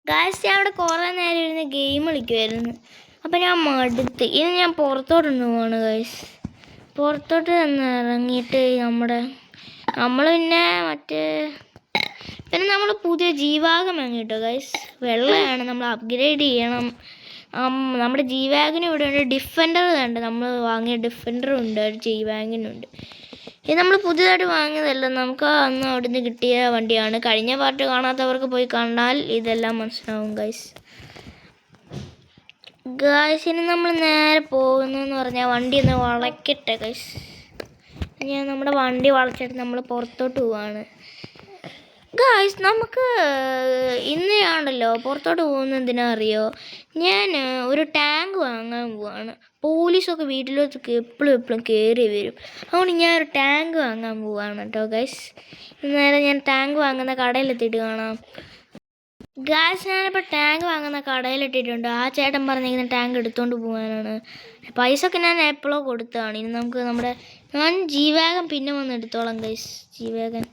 Guys ഞാൻ അവിടെ കുറേ നേരം ഇരുന്ന് ഗെയിം കളിക്കുമായിരുന്നു. അപ്പം ഞാൻ മടുത്ത്. ഇനി ഞാൻ പുറത്തോട്ടൊന്ന് പോവാണ് ഗായ്സ്. പുറത്തോട്ട് നിന്ന് ഇറങ്ങിയിട്ട് നമ്മൾ പിന്നെ നമ്മൾ പുതിയ ജീവാഗം വാങ്ങിട്ടോ ഗായ്സ്. വെള്ളയാണ്, നമ്മൾ അപ്ഗ്രേഡ് ചെയ്യണം. നമ്മുടെ ജീവാഗിനും ഇവിടെ ഉണ്ട്. ഡിഫൻഡർ ഉണ്ട്, നമ്മൾ വാങ്ങിയ ഡിഫൻഡറും ഉണ്ട്, ജീവാഗിനുണ്ട്. ഇത് നമ്മൾ പുതിയതായിട്ട് വാങ്ങിയതല്ല, നമുക്ക് അന്ന് അവിടെ നിന്ന് കിട്ടിയ വണ്ടിയാണ്. കഴിഞ്ഞ പാർട്ട് കാണാത്തവർക്ക് പോയി കണ്ടാൽ ഇതെല്ലാം മനസ്സിലാവും ഗൈസ്. ഇനി നമ്മൾ നേരെ പോകുന്നതെന്ന് പറഞ്ഞാൽ വണ്ടി ഒന്ന് വളയ്ക്കട്ടെ ഗൈസ്. ഞാൻ നമ്മുടെ വണ്ടി വളച്ചിട്ട് നമ്മൾ പുറത്തോട്ട് പോവാണ് ഗായ്സ്. നമുക്ക് ഇന്നാണല്ലോ പുറത്തോട്ട് പോകുന്നത് എന്തിനാ അറിയോ? ഞാൻ ഒരു ടാങ്ക് വാങ്ങാൻ പോവാണ്. പോലീസൊക്കെ വീട്ടിലേക്ക് എപ്പോഴും കയറി വരും. അതുകൊണ്ട് ഞാൻ ഒരു ടാങ്ക് വാങ്ങാൻ പോവാണ് കേട്ടോ ഗൈസ്. നേരെ ഞാൻ ടാങ്ക് വാങ്ങുന്ന കടയിലെത്തിയിട്ട് കാണാം ഗായ്സ്. ഞാനിപ്പോൾ ടാങ്ക് വാങ്ങുന്ന കടയിലെത്തിയിട്ടുണ്ട്. ആ ചേട്ടൻ പറഞ്ഞിരിക്കുന്ന ടാങ്ക് എടുത്തുകൊണ്ട് പോകാനാണ്. പൈസ ഒക്കെ ഞാൻ എപ്പോഴോ കൊടുത്തതാണ്. ഇനി നമുക്ക് ഞാൻ ജീവാഗൻ പിന്നെ വന്ന് എടുത്തോളാം ഗൈസ്. ജീവാഗൻ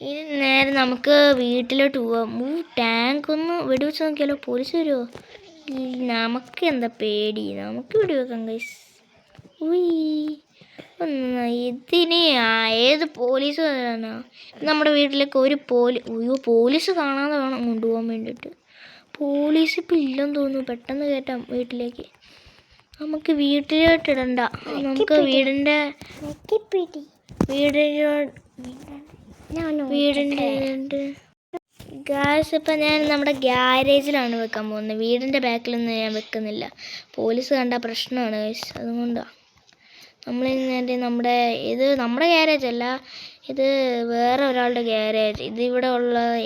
ഇനി നേരെ നമുക്ക് വീട്ടിലോട്ട് പോവാം. ടാങ്ക് ഒന്ന് വെടിവെച്ച് നോക്കിയാലോ? പോലീസ് വരുമോ? നമുക്ക് എന്താ പേടി, നമുക്ക് വെടിവെക്കാം ഗൈസ്. ഇതിന് ഏത് പോലീസ് വരാനാ? നമ്മുടെ വീട്ടിലേക്ക് ഒരു പോലീസ് കാണാതെ വേണം കൊണ്ടുപോകാൻ വേണ്ടിയിട്ട്. പോലീസ് ഇപ്പം ഇല്ലെന്ന് തോന്നുന്നു. പെട്ടെന്ന് കയറ്റാം വീട്ടിലേക്ക്. നമുക്ക് വീട്ടിലോട്ട് ഇടണ്ട, നമുക്ക് വീടിൻ്റെ ഗ്യാസ് ഇപ്പം ഞാൻ നമ്മുടെ ഗ്യാരേജിലാണ് വെക്കാൻ പോകുന്നത്. വീടിൻ്റെ ബാക്കിലൊന്നും ഞാൻ വെക്കുന്നില്ല. പോലീസ് കണ്ടാൽ പ്രശ്നമാണ് ഗൈസ്. അതുകൊണ്ടാണ് ഇത് നമ്മുടെ ഗ്യാരേജ് അല്ല, ഇത് വേറെ ഒരാളുടെ ഗ്യാരേജ്. ഇതിവിടെ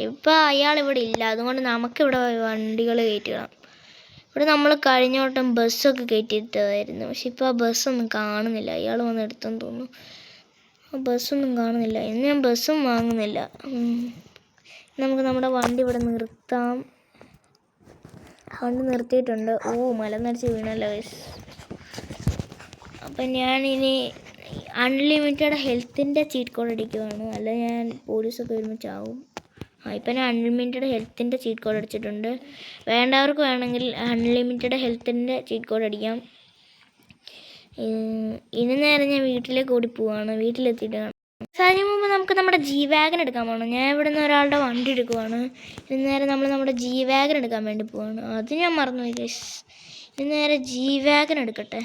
ഇപ്പം അയാൾ ഇവിടെ ഇല്ല. അതുകൊണ്ട് നമുക്കിവിടെ വണ്ടികൾ കയറ്റിയിടാം. ഇവിടെ നമ്മൾ കഴിഞ്ഞ വട്ടം ബസ്സൊക്കെ കയറ്റിയിട്ടതായിരുന്നു. പക്ഷെ ഇപ്പോൾ ആ ബസ്സൊന്നും കാണുന്നില്ല. അയാൾ വന്ന് എടുത്തെന്ന് തോന്നുന്നു. ബസ്സൊന്നും കാണുന്നില്ല. ഇന്ന് ഞാൻ ബസ്സും വാങ്ങുന്നില്ല. നമുക്ക് നമ്മുടെ വണ്ടി ഇവിടെ നിർത്താം. വണ്ടി നിർത്തിയിട്ടുണ്ട്. മലനടിച്ച് വീണല്ലോ ഗൈസ്. അപ്പം ഞാനിനി അൺലിമിറ്റഡ് ഹെൽത്തിൻ്റെ ചീറ്റ് കോഡ് അടിക്കുവാണ്. അല്ല ഞാൻ പോലീസൊക്കെ ഒരുമിച്ചാവും. ഇപ്പം ഞാൻ അൺലിമിറ്റഡ് ഹെൽത്തിൻ്റെ ചീറ്റ് കോഡ് അടിച്ചിട്ടുണ്ട്. വേണ്ടവർക്ക് വേണമെങ്കിൽ അൺലിമിറ്റഡ് ഹെൽത്തിൻ്റെ ചീറ്റ് കോഡ് അടിക്കാം. ഇനി നേരെ ഞാൻ വീട്ടിലേക്ക് ഓടി പോവാണ്. വീട്ടിലെത്തിയിട്ട് അതിന് മുമ്പ് നമുക്ക് നമ്മുടെ ജീവാഗൻ എടുക്കാൻ പോകണം. ഞാൻ ഇവിടെ നിന്ന് ഒരാളുടെ വണ്ടി എടുക്കുവാണ്. ഇനി നേരെ നമ്മൾ നമ്മുടെ ജീവാഗൻ എടുക്കാൻ വേണ്ടി പോവാണ്. അത് ഞാൻ മറന്നുപോയി ഗൈസ്. ഇനി നേരെ ജീവാഗൻ എടുക്കട്ടെ.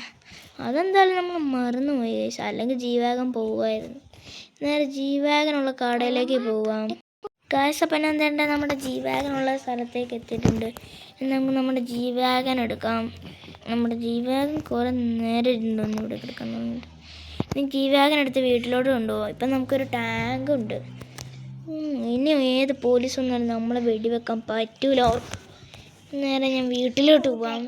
അതെന്തായാലും നമ്മൾ മറന്നുപോയി ഗൈസ്, അല്ലെങ്കിൽ ജീവാഗൻ പോവുമായിരുന്നു. നേരെ ജീവാഗനുള്ള കടയിലേക്ക് പോവാം ഗൈസ്. അപ്പം ഞാൻ എന്താ നമ്മുടെ ജീവാഗനുള്ള സ്ഥലത്തേക്ക് എത്തിയിട്ടുണ്ട്. ഇനി നമുക്ക് നമ്മുടെ ജീവാഗൻ എടുക്കാം. നമ്മുടെ ജീവാഗൻ കുറേ നേരം ഇരുണ്ടോന്ന് ഇവിടെ കിടക്കുന്നുണ്ട്. ഇനി ജീവാഗൻ എടുത്ത് വീട്ടിലോട്ട് കൊണ്ടുപോകാം. ഇപ്പം നമുക്കൊരു ടാങ്ക് ഉണ്ട്. ഇനി ഏത് പോലീസൊന്നും നമ്മളെ വെടിവെക്കാൻ പറ്റൂല. നേരെ ഞാൻ വീട്ടിലോട്ട് പോവാം.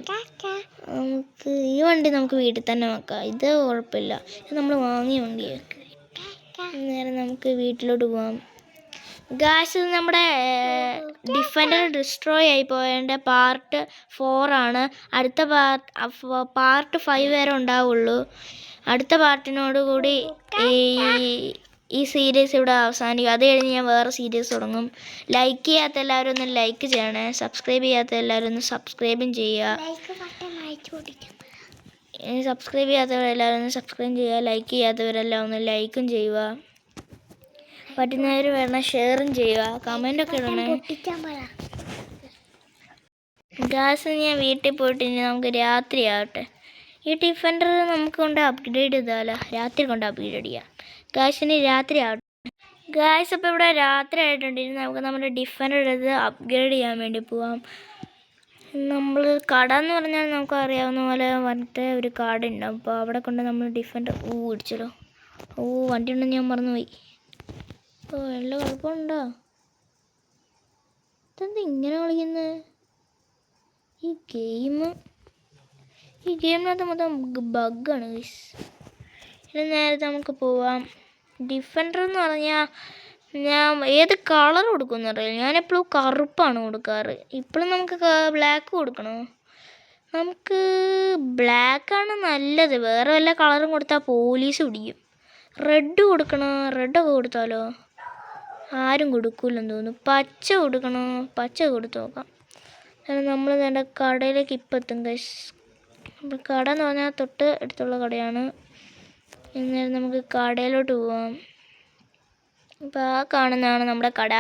ഈ വണ്ടി നമുക്ക് വീട്ടിൽ തന്നെ വെക്കാം. ഇത് കുഴപ്പമില്ല, ഇത് നമ്മൾ വാങ്ങിയ വണ്ടിയൊക്കെ. നേരെ നമുക്ക് വീട്ടിലോട്ട് പോവാം ഗായ്സ്. നമ്മുടെ ഡിഫൻഡർ ഡിസ്ട്രോയ് ആയി പോയതിൻ്റെ പാർട്ട് 4 ആണ്. അടുത്ത പാർട്ട് 5 വരെ ഉണ്ടാവുള്ളൂ. അടുത്ത പാർട്ടിനോട് കൂടി ഈ സീരീസ് ഇവിടെ അവസാനിക്കും. അത് കഴിഞ്ഞ് ഞാൻ വേറെ സീരീസ് തുടങ്ങും. ലൈക്ക് ചെയ്യാത്ത എല്ലാവരും ഒന്ന് ലൈക്ക് ചെയ്യണേ. സബ്സ്ക്രൈബ് ചെയ്യാത്ത എല്ലാവരും ഒന്ന് സബ്സ്ക്രൈബും ചെയ്യുക. സബ്സ്ക്രൈബ് ചെയ്യാത്തവരെല്ലാവരും ഒന്ന് സബ്സ്ക്രൈബ് ചെയ്യുക. ലൈക്ക് ചെയ്യാത്തവരെല്ലാം ഒന്ന് ലൈക്കും ചെയ്യുക. പറ്റുന്നവർ വേണം ഷെയറും ചെയ്യുക. കമൻ്റൊക്കെ ഇടണേ ഗാസ്. ഞാൻ വീട്ടിൽ പോയിട്ട് ഇനി നമുക്ക് രാത്രി ആവട്ടെ. ഈ ഡിഫൻഡർ നമുക്ക് കൊണ്ട് അപ്ഗ്രേഡ് ചെയ്താലോ? രാത്രി കൊണ്ട് അപ്ഗ്രേഡ് ചെയ്യാം ഗായ്സ്. ഇനി രാത്രി ആവട്ടെ ഗായ്സ്. അപ്പോൾ ഇവിടെ രാത്രി ആയിട്ടുണ്ട്. ഇനി നമുക്ക് നമ്മുടെ ഡിഫൻഡർ എടുത്ത് അപ്ഗ്രേഡ് ചെയ്യാൻ വേണ്ടി പോവാം. നമ്മൾ കട എന്ന് പറഞ്ഞാൽ നമുക്ക് അറിയാവുന്ന പോലെ മറ്റേ ഒരു കാർഡ് ഉണ്ടാവും. അപ്പോൾ അവിടെ കൊണ്ട് നമ്മൾ ഡിഫൻഡർ ഇടിച്ചല്ലോ. വണ്ടി ഉണ്ടെന്ന് ഞാൻ മറന്നുപോയി. വല്ല കുഴപ്പമുണ്ടോ? ഇതെന്താ ഇങ്ങനെ കളിക്കുന്നത്? ഈ ഗെയിമിനകത്ത് മൊത്തം ബഗ്ഗാണ് ഗൈസ്. ഇനി നേരത്തെ നമുക്ക് പോവാം. ഡിഫൻഡർ എന്ന് പറഞ്ഞാൽ ഞാൻ ഏത് കളർ കൊടുക്കുമെന്ന് അറിയില്ല. ഞാനെപ്പോഴും കറുപ്പാണ് കൊടുക്കാറ്. ഇപ്പോഴും നമുക്ക് ബ്ലാക്ക് കൊടുക്കണോ? നമുക്ക് ബ്ലാക്കാണ് നല്ലത്. വേറെ വല്ല കളറും കൊടുത്താൽ പോലീസ് പിടിക്കും. റെഡ് കൊടുക്കണോ? റെഡൊക്കെ കൊടുത്താലോ? ആരും കൊടുക്കൂലെന്ന് തോന്നുന്നു. പച്ച കൊടുക്കണോ? പച്ച കൊടുത്ത് നോക്കാം. നമ്മൾ നേരെ കടയിലേക്ക് ഇപ്പം എത്തും ഗൈസ്. അപ്പം കട എന്ന് പറഞ്ഞാൽ തൊട്ട് അടുത്തുള്ള കടയാണ്. എന്നാലും നമുക്ക് കടയിലോട്ട് പോവാം. അപ്പോൾ ആ കാണുന്നതാണ് നമ്മുടെ കട.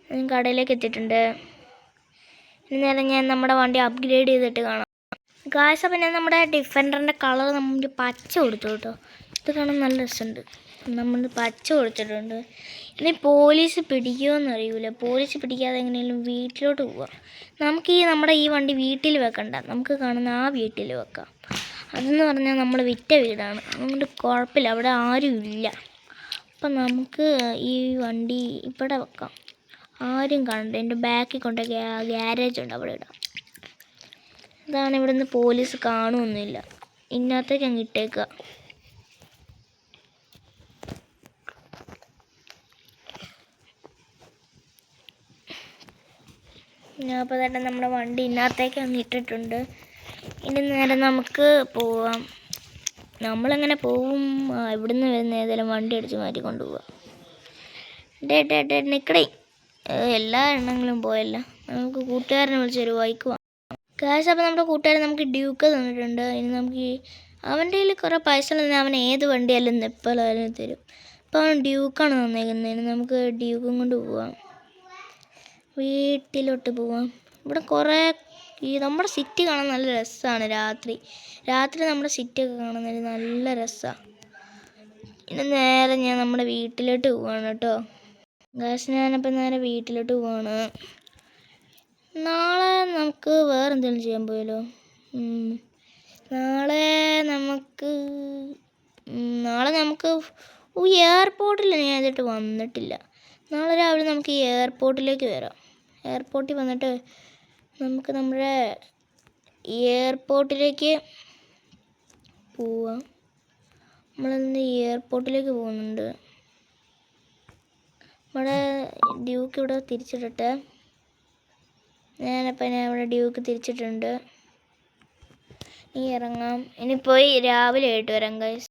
ഞാൻ കടയിലേക്ക് എത്തിയിട്ടുണ്ട്. ഇന്നേരം ഞാൻ നമ്മുടെ വണ്ടി അപ്ഗ്രേഡ് ചെയ്തിട്ട് കാണാം ഗായ്സ്. അപ്പം ഞാൻ നമ്മുടെ ഡിഫൻഡറിൻ്റെ കളർ നമ്മൾ പച്ച കൊടുത്തു കേട്ടോ. ഇത് കാണാൻ നല്ല രസമുണ്ട്. നമ്മൾ പച്ച കൊടുത്തിട്ടുണ്ട്. ഇനി പോലീസ് പിടിക്കുമോയെന്ന് അറിയില്ല. പോലീസ് പിടിക്കാതെ എങ്ങനെയാലും വീട്ടിലോട്ട് പോവാം. നമുക്ക് നമ്മുടെ ഈ വണ്ടി വീട്ടിൽ വെക്കണ്ട, നമുക്ക് കാണുന്ന ആ വീട്ടിൽ വെക്കാം. അതെന്ന് പറഞ്ഞാൽ നമ്മൾ വിറ്റ വീടാണ്, അതുകൊണ്ട് കുഴപ്പമില്ല, അവിടെ ആരും ഇല്ല. അപ്പം നമുക്ക് ഈ വണ്ടി ഇവിടെ വെക്കാം, ആരും കാണണ്ട. എൻ്റെ ബാക്കിൽ കൊണ്ട് ഗ്യാരേജ് ഉണ്ട്, അവിടെ ഇടാം. ഇതാണ് ഇവിടെ നിന്ന് പോലീസ് കാണുമൊന്നുമില്ല. ഇതിനകത്തേക്ക് അങ്ങ് ഇട്ടേക്കുക. അപ്പോൾ തന്നെ നമ്മുടെ വണ്ടി ഇതിനകത്തേക്ക് അങ്ങ് ഇട്ടിട്ടുണ്ട്. ഇനി നേരെ നമുക്ക് പോവാം. നമ്മളെങ്ങനെ പോവും? ഇവിടുന്ന് വരുന്ന ഏതെങ്കിലും വണ്ടി അടിച്ച് മാറ്റി കൊണ്ടുപോവാം. നിക്കടേ, എല്ലാ എണ്ണങ്ങളും പോയല്ല. നമുക്ക് കൂട്ടുകാരനെ വിളിച്ചൊരു ബൈക്ക് വാങ്ങാം കാശ്. അപ്പോൾ നമ്മുടെ കൂട്ടുകാരൻ നമുക്ക് ഡ്യൂക്ക് തന്നിട്ടുണ്ട്. ഇനി നമുക്ക് അവൻ്റെ കയ്യിൽ കുറേ പൈസ ഉണ്ടെങ്കിൽ അവൻ ഏത് വണ്ടിയായാലും എപ്പോഴായാലും തരും. അപ്പോൾ അവൻ ഡ്യൂക്കാണ് തന്നേക്കുന്നതിന് നമുക്ക് ഡ്യൂക്കും കൊണ്ട് പോവാം, വീട്ടിലോട്ട് പോവാം. ഇവിടെ കുറേ നമ്മുടെ സിറ്റി കാണാൻ നല്ല രസമാണ്. രാത്രി നമ്മുടെ സിറ്റിയൊക്കെ കാണുന്നതിന് നല്ല രസമാണ്. ഇനി നേരെ ഞാൻ നമ്മുടെ വീട്ടിലോട്ട് പോവാണ് കേട്ടോ ഗായ്സ്. ഞാനപ്പോൾ നേരെ വീട്ടിലോട്ട് പോവാണ്. നാളെ നമുക്ക് വേറെ എന്തെങ്കിലും ചെയ്യാൻ പോയല്ലോ. നാളെ നമുക്ക് എയർപോർട്ടിൽ ഞാൻ ഇതിട്ട് വന്നിട്ടില്ല. നാളെ രാവിലെ നമുക്ക് എയർപോർട്ടിലേക്ക് വരാം. എയർപോർട്ടിൽ വന്നിട്ട് നമുക്ക് നമ്മുടെ എയർപോർട്ടിലേക്ക് പോവാം. നമ്മളിന്ന് എയർപോർട്ടിലേക്ക് പോകുന്നുണ്ട്. നമ്മുടെ ഡ്യൂക്ക് ഇവിടെ തിരിച്ചിട്ടിട്ട് ഞാൻ ഇവിടെ ഡ്യൂക്ക് തിരിച്ചിട്ടുണ്ട്. ഇനി ഇറങ്ങാം. ഇനി പോയി രാവിലെ ആയിട്ട് വരാം ഗൈസ്.